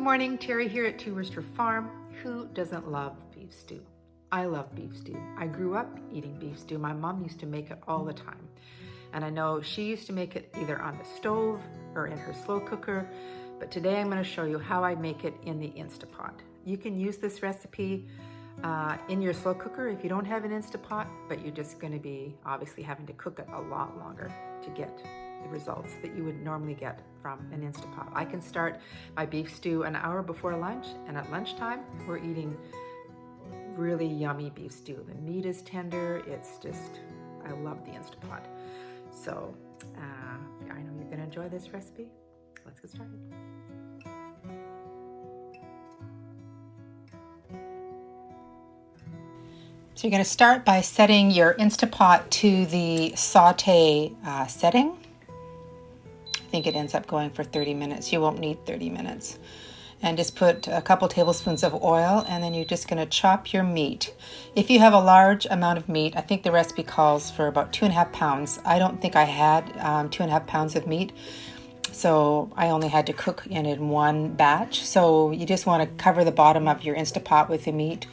morning, Terry here at Two Rooster Farm. Who doesn't love beef stew? I love beef stew. I grew up eating beef stew. My mom used to make it all the time. And I know she used to make it either on the stove or in her slow cooker, but today I'm going to show you how I make it in the Instapot. You can use this recipe in your slow cooker if you don't have an Instapot, but you're just going to be obviously having to cook it a lot longer to get the results that you would normally get from an Instapot. I can start my beef stew an hour before lunch, and at lunchtime we're eating really yummy beef stew. The meat is tender. It's just, I love the Instapot. So I know you're going to enjoy this recipe. Let's get started. So you're going to start by setting your Instapot to the saute setting. I think it ends up going for 30 minutes. You won't need 30 minutes. And just put a couple tablespoons of oil, and then you're just going to chop your meat. If you have a large amount of meat, I think the recipe calls for about 2.5 pounds. I don't think I had 2.5 pounds of meat, so I only had to cook in one batch. So you just want to cover the bottom of your Instapot with the meat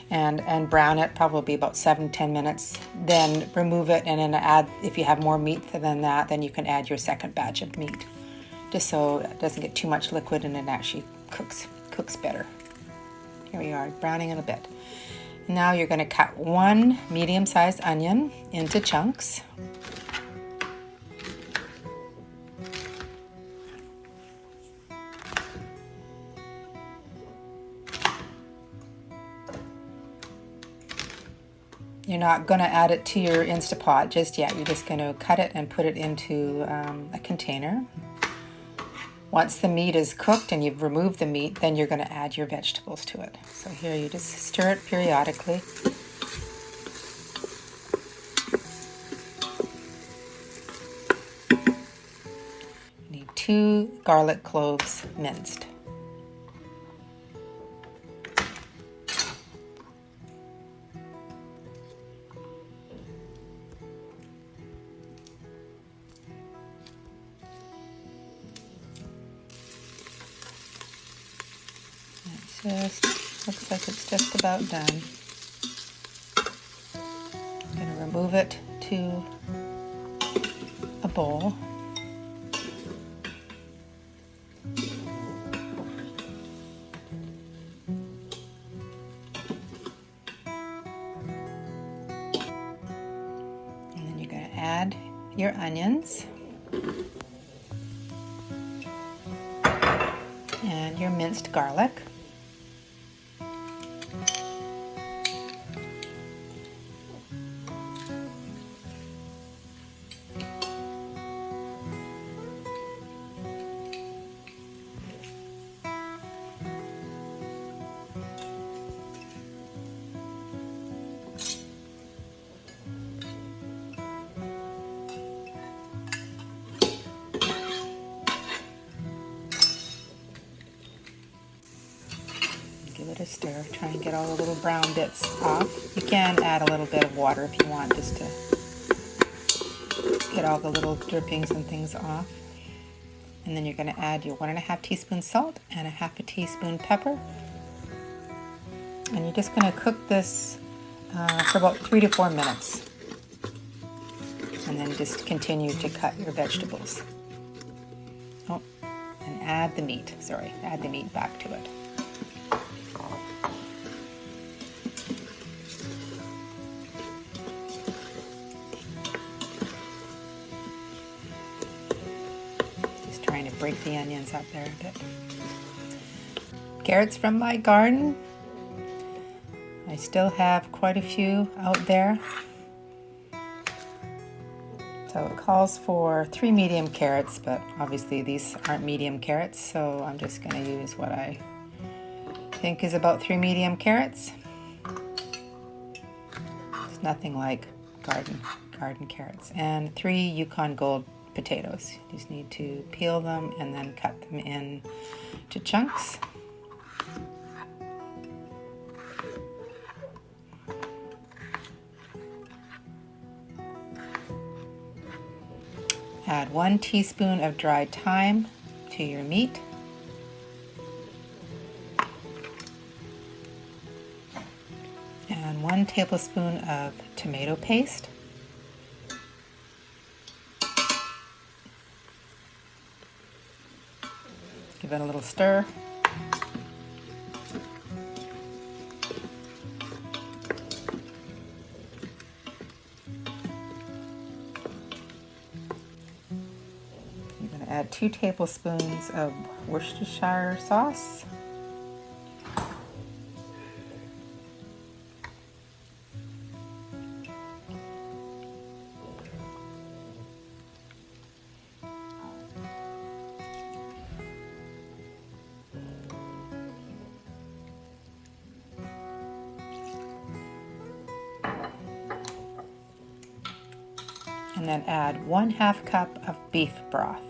and brown it probably about 7-10 minutes. Then remove it, and then add, if you have more meat than that, then you can add your second batch of meat, just so it doesn't get too much liquid and it actually cooks better. Here we are, browning it a bit. Now you're going to cut one medium-sized onion into chunks. You're not going to add it to your Instapot just yet. You're just going to cut it and put it into a container. Once the meat is cooked and you've removed the meat, then you're going to add your vegetables to it. So here you just stir it periodically. You need 2 garlic cloves minced. Just looks like it's just about done. I'm going to remove it to a bowl. And then you're going to add your onions and your minced garlic. Give it a stir. Try and get all the little brown bits off. You can add a little bit of water if you want, just to get all the little drippings and things off. And then you're going to add your 1.5 teaspoons salt and 1/2 teaspoon pepper. And you're just going to cook this for about 3 to 4 minutes. And then just continue to cut your vegetables. Oh, and add the meat. Sorry, add the meat back to it. Trying to break the onions up there a bit. Carrots from my garden. I still have quite a few out there. So it calls for 3 medium carrots, but obviously these aren't medium carrots, so I'm just going to use what I think is about 3 medium carrots. It's nothing like garden carrots. And 3 Yukon Gold potatoes. You just need to peel them and then cut them into chunks. Add 1 teaspoon of dried thyme to your meat. 1 tablespoon of tomato paste. Give it a little stir. You're going to add 2 tablespoons of Worcestershire sauce. And then add 1/2 cup of beef broth.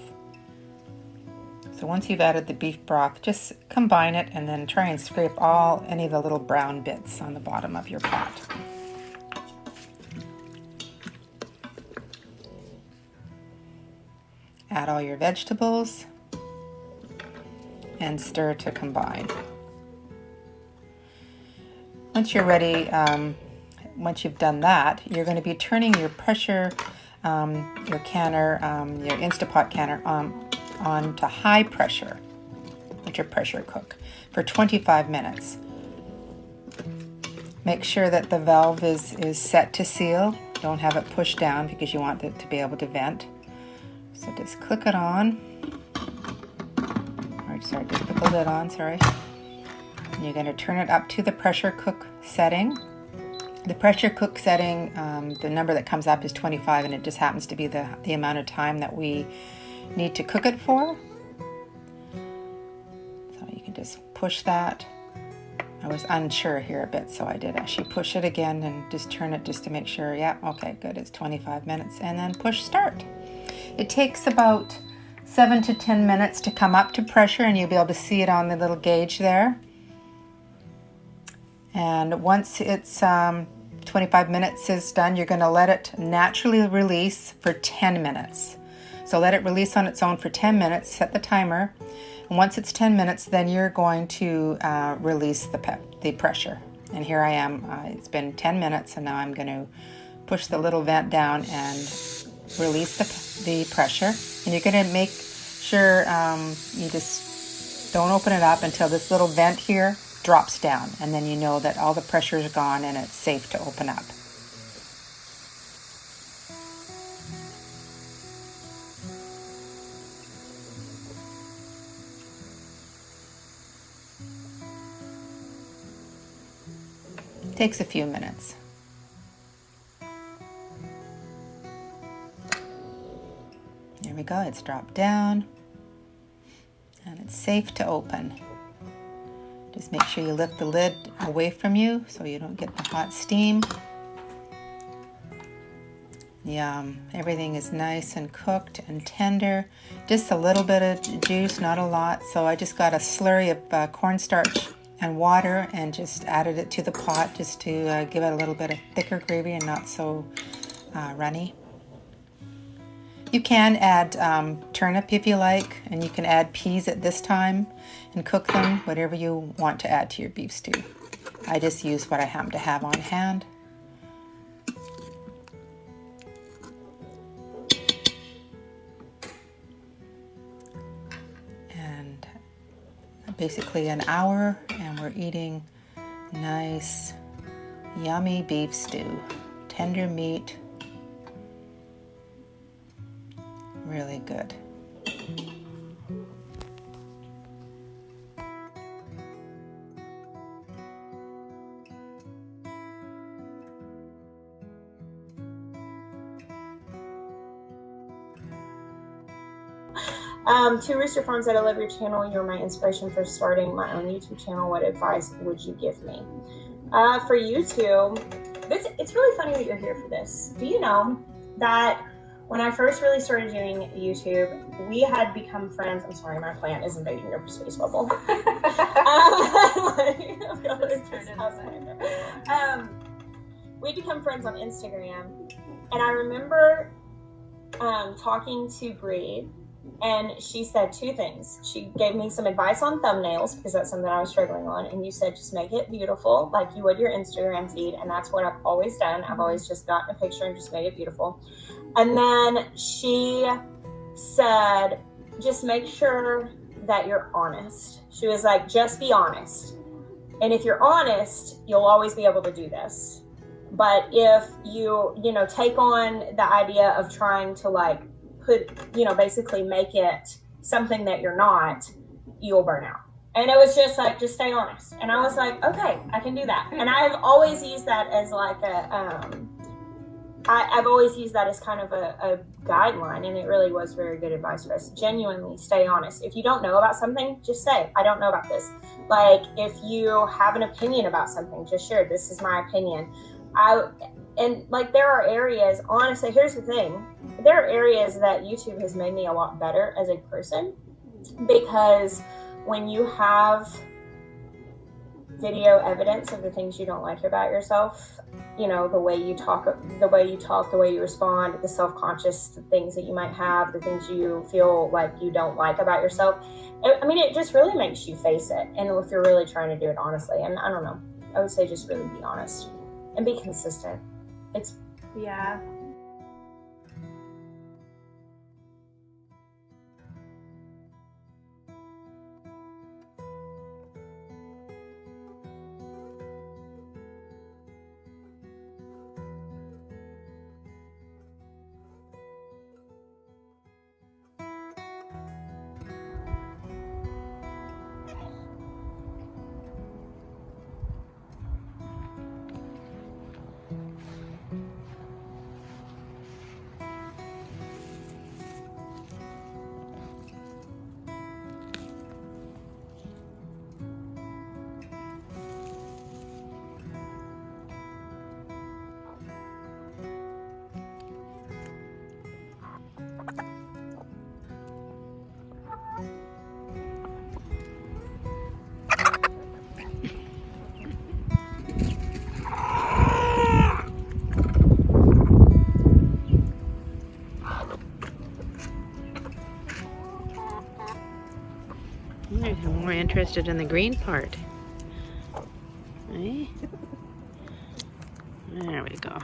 So once you've added the beef broth, just combine it and then try and scrape any of the little brown bits on the bottom of your pot. Add all your vegetables and stir to combine. Once you're ready, once you've done that, you're going to be turning your pressure, your canner, your Instapot canner on to high pressure. Let your pressure cook for 25 minutes. Make sure that the valve is set to seal. Don't have it pushed down because you want it to be able to vent. So just click it on. Sorry, just put the lid on, sorry. And you're going to turn it up to the pressure cook setting. The pressure cook setting, the number that comes up is 25, and it just happens to be the amount of time that we need to cook it for. So you can just push that. I was unsure here a bit, so I did actually push it again and just turn it just to make sure. Yeah, okay, good, it's 25 minutes. And then push start. It takes about 7 to 10 minutes to come up to pressure, and you'll be able to see it on the little gauge there. And once it's 25 minutes is done, you're going to let it naturally release for 10 minutes. So let it release on its own for 10 minutes, set the timer. And once it's 10 minutes, then you're going to release the pressure. And here I am, it's been 10 minutes, and now I'm going to push the little vent down and release the pressure. And you're going to make sure you just don't open it up until this little vent here drops down, and then you know that all the pressure is gone and it's safe to open up. It takes a few minutes. There we go, it's dropped down and it's safe to open. Just make sure you lift the lid away from you so you don't get the hot steam. Yum, everything is nice and cooked and tender. Just a little bit of juice, not a lot. So I just got a slurry of cornstarch and water and just added it to the pot just to give it a little bit of thicker gravy and not so runny. You can add turnip if you like, and you can add peas at this time and cook them, whatever you want to add to your beef stew. I just use what I happen to have on hand. And basically an hour, and we're eating nice, yummy beef stew. Tender meat. Really good. To Rooster Farms, I love your channel. You're my inspiration for starting my own YouTube channel. What advice would you give me? For YouTube, it's really funny that you're here for this. Do you know that when I first really started doing YouTube, we had become friends. I'm sorry, my plant is invading your space bubble. We become friends on Instagram, and I remember talking to Bri And she said two things. She gave me some advice on thumbnails, because that's something I was struggling on. And you said, just make it beautiful like you would your Instagram feed. And that's what I've always done. I've always just gotten a picture and just made it beautiful. And then she said, just make sure that you're honest. She was like, just be honest. And if you're honest, you'll always be able to do this. But if you take on the idea of trying to like put, basically make it something that you're not, you'll burn out. And it was just like, just stay honest. And I was like, okay, I can do that. And I've always used that as like I've always used that as kind of a guideline, and it really was very good advice for us. Genuinely stay honest. If you don't know about something, just say, I don't know about this. Like, if you have an opinion about something, just share, this is my opinion. And like, there are areas, honestly, here's the thing. There are areas that YouTube has made me a lot better as a person, because when you have video evidence of the things you don't like about yourself, the way you talk, the way you respond, the self-conscious things that you might have, the things you feel like you don't like about yourself. I mean, it just really makes you face it. And if you're really trying to do it honestly, and I don't know, I would say just really be honest and be consistent. Yeah. I'm more interested in the green part. Eh? There we go.